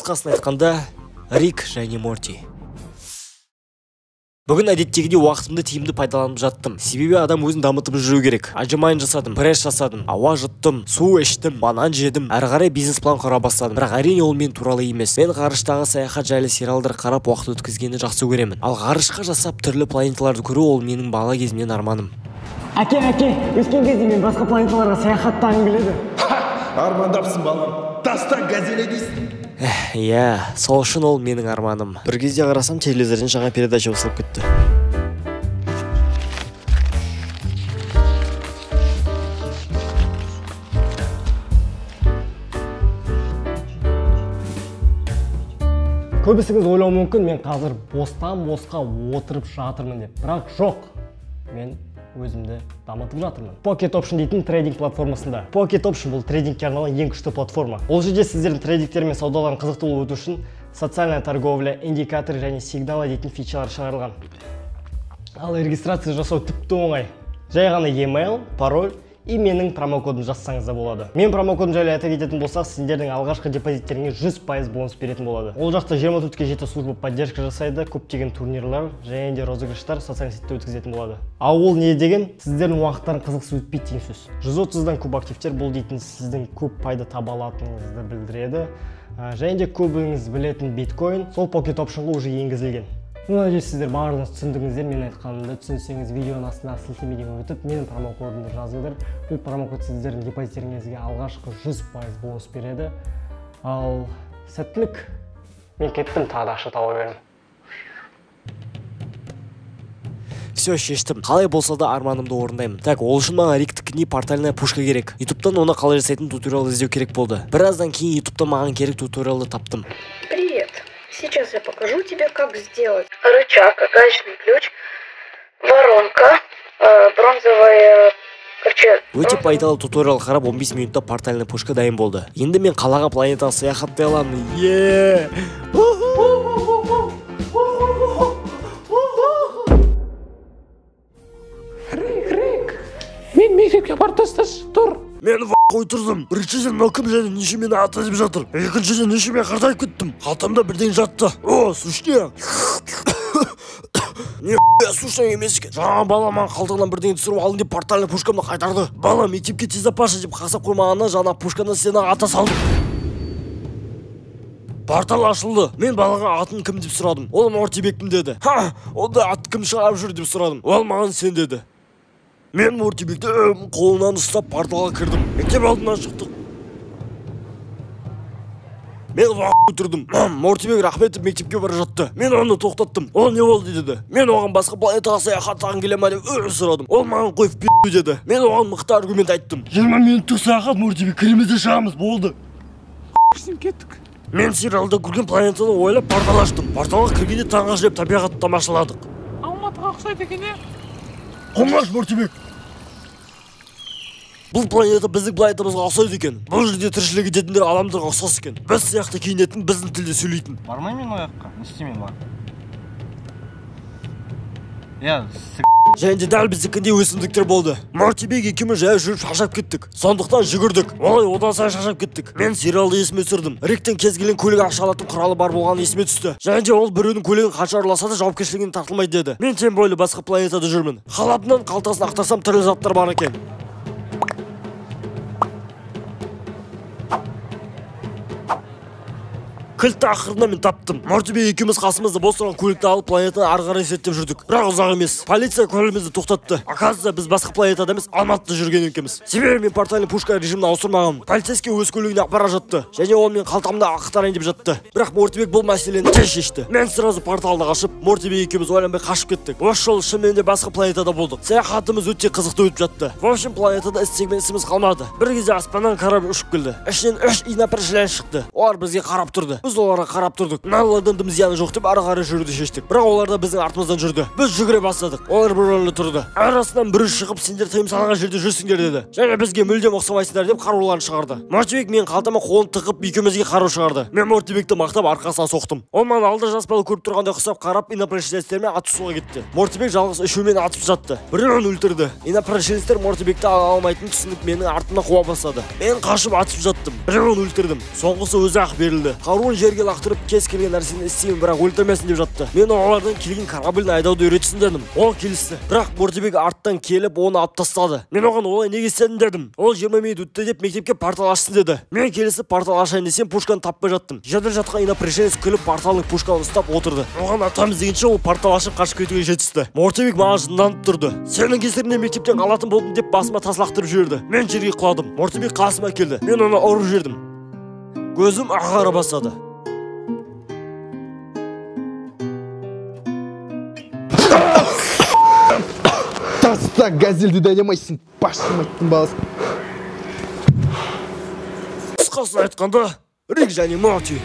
Қысқасын айтқанда, Рик және Морти. Бүгін әдеттегідей уақытымды тиімді пайдаланып жаттым. Себебі адам өзін дамытып жүру керек. Ажымайын жасадым, пресс жасадым, ауа жұттым, су іштім, банан жедім. Әрі қарай бизнес-план құра бастадым. Бірақ әрине ол мен туралы емес. Мен ғарыштағы саяхат жайлы сериалдар қарап уақыт өткізгенді жақсы көремін. Ал ғарышқа жасап түрлі планеталарды көру ол менің бала кезімнен арманым. Әке, өскен кезде мен басқа планеталарға саяхаттағым келеді. Армандапсың балам. Таста газеле дейсің. Иә, сол үшін ол менің арманым. Бір кезде қарасам, телевизорден жаңа передача басылып кетті. Көбісіңіз ойлауы мүмкін, мен қазір босқа отырып жатырмын деп. Бірақ жоқ. Мен өзімді дамытып жатырмын. Pocket Option дейтін трейдинг платформасында. Pocket Option бұл трейдингке арналған ең күшті платформа. Ол жерде сіздердің трейдингтер мен саудаларын қызықты өту үшін социальная торговля, индикатор және сигналы дейтін фичалар шығарылған. Ал регистрация жасау тіпті оңай. Жай ғана e-mail, пароль и менің промокодын жазсаңыз да болады. Мен промокодын жайлы айта кететін болсақ, сіздердің алғашқы депозиттеріңе 100% бонус беретін болады. Ол жақта 24-ке жеті служба поддержка жасайды, көптеген турнирлар және де розыгрыштар социальный сетте өткізетін болады. А ол не деген? Сіздердің уақыттарын қызықсыз өтпейді деген сөз. 130-дан көп активтер бұл дейтін сіздің көп пайда таба алатыныңызды білдіреді. Және де көбіңіз білетін биткоин сол Pocket Optionға уже енгізілген. Надеюсь, сіздер барлығыңыз түсіндіңіздер. Мен айтқанымды түсінсеңіз, видеоның астына сілтемеден өтіп, менің промокодымды жазыңдар. Бұл промокод сіздердің депозиттеріңізге алғашқы 100% бонус береді. Ал сәттілік. Мен кеттім, тағы да ақша тауып беремін. Все, шештім. Қалай болса да арманымды орындаймын. Так, ол үшін маған Риктікіне портальная пушка керек. Ютубтан оны қалай жасайтын туториал іздеу керек болды. Біраздан кейін Ютубтан маған керек туториалды таптым. Привет. Сейчас я покажу тебе, как сделать рычаг, гаечный ключ, воронка, бронзовая... Өте пайдалы туториал қарап 15 минутта портальный пушка дайын болды. Енді мен қалаға планетаға саяхаттай аламын. Рик, мен мектепке бартастас, тұр. Мен қой тұрдым. Біріншіден мынау және неше мені ата деп жатыр. Екіншіден неше мен қартайып кеттім. Қалтамда бірден жатты. О, сушня. Не сушня емес екен. Жаңа балам қалтаңнан бірден түсіріп алдым деп портальный пушкамды қайтарды. Балам мектепке тез апаршы деп қасап қоймағанына жаңа пушканы сені ата салдым. Портал ашылды. Мен балаға атын кім деп сұрадым. Ол Мортибектің деді. Онда ат кім шығарып жүр деп сұрадым. Ол маған сен деді. Мен Мортибекті қолынан ұстап порталға кірдім. Мектеп алдынан шықтық. Мен отырдым. Мортибек рахмет деп мектепке бара жатты. Мен оны тоқтаттым. Ол не болды деді. Мен оған басқа планетаға саяхаттағың келе ме деп сұрадым. Ол маған қойып пи*** деді. Мен оған мықты аргумент айттым. 20 минуттық саяхат Мортибек, кіреміз де шығамыз, болды. Кеттік. Мен сериалда көрген планетаны ойлап портал аштым. Порталға кіргенде таңға жүріп табиғатты тамашаладық. Алматыға ұқсайды екен, е? Қоңаш Мортибек. Бұл планета біздің планетамызға ұқсайды екен. Бұл жерде тіршілік ететіндер адамдарға ұқсас екен. Біз сияқты киінетін, біздің тілде сөйлейтін. Бармай мен ояққа, не істемеймін бар. Иә, және де дәл біздікіндей өсімдіктер болды. Мортибек екеуміз жаяу жүріп шаршап кеттік. Сондықтан жүгірдік. Олай одан сайын шаршап кеттік. Мен сериалды есіме түсірдім. Риктің кез келген көлік ақша алатын құралы бар болғаны есіме түсті. Және де ол біреудің көлігін қанша ұрласа да жауапкершілігінен тартылмайды деді. Мен тем бойлы басқа планетада жүрмін. Халатынан қалтасын ақтарсам түрлі заттар бар екен. Кілтті ақырында мен таптым. Мортибек екеуміз қасымызда бос тұрған көлікті алып планетаны ары қарай зерттеп жүрдік. Бірақ ұзақ емес. Полиция көлігімізді тоқтатты. Оказывается, біз басқа планетада емес, Алматыда жүрген екенбіз. Себебі мен портальный пушка режимін ауыстырмағанмын. Полицейский өз көлігіне апара жатты. Және ол мен қалтамда ақтарайын деп жатты. Бірақ Мортибек бұл мәселені тез шешті. Мен сразу порталды ашып, Мортибек екеуміз ойланбай қашып кеттік. Осы жолы шынымен де басқа планетада болдық. Саяхатымыз өте қызықты өтіп жатты. В общем, планетада істеген ісіміз қалмады. Бір кезде аспаннан корабль ұшып келді. Ішінен 3 инопришелер шықты. Олар бізге қарап тұрды. Біз оларға қарап тұрдық. Мыналардан дым зияны жоқ деп ары қарай жүруді шештік. Бірақ олар да біздің артымыздан жүрді. Біз жүгіре бастадық. Олар бір орында тұрды. Арасынан бірі шығып, сендер тыйым салынған жерде жүрсіңдер деді. Және бізге мүлдем ұқсамайсыңдар деп қаруларын шығарды. Мортибек мен қалтама қолын тығып екеумізге қару шығарды. Мен Мортибекті мақтап арқасынан соқтым. Ол маған алда жас бала көріп тұрғандай ұқсап қарап инопришелестермен атысуға кетті. Мортибек жалғыз үшеумен атып жатты. Біреуін өлтірді. Инопришелестер Мортибекті ала алмайтынын түсініп менің артымнан қуа бастады. Мен қашып атып жаттым. Біреуін өлтірдім. Соңғысы өзі ақ берілді. Қаруын жерге лақтырып кез келген нәрсені істеймін, бірақ өлтірмесін деп жатты. Мен олардан келген корабльны айдауды үйретсін дедім. Ол келісті. Бірақ Мортибек арттан келіп оны алып тастады. Мен оған олай неге істедің дедім. Ол 20 минут өтті деп мектепке портал ашсын деді. Мен келісіп портал ашайын десем пушканы таппай жаттым. Жерде жатқан инопришенец күліп порталның пушканы ұстап отырды. Оған атамыз дегенше ол портал ашып қашып кетуге жетісті. Мортибек маған жынданып тұрды. Сенің кесірінен мектептен қалатын болдым деп басыма тас лақтырып жіберді. Мен жерге құладым. Мортибек қасыма келді. Мен оны ұрып жібердім. Көзім ағара бастады. Таста газелді де демайсың, башым айттың баласы. Қысқасын айтқанда, Рик және Морти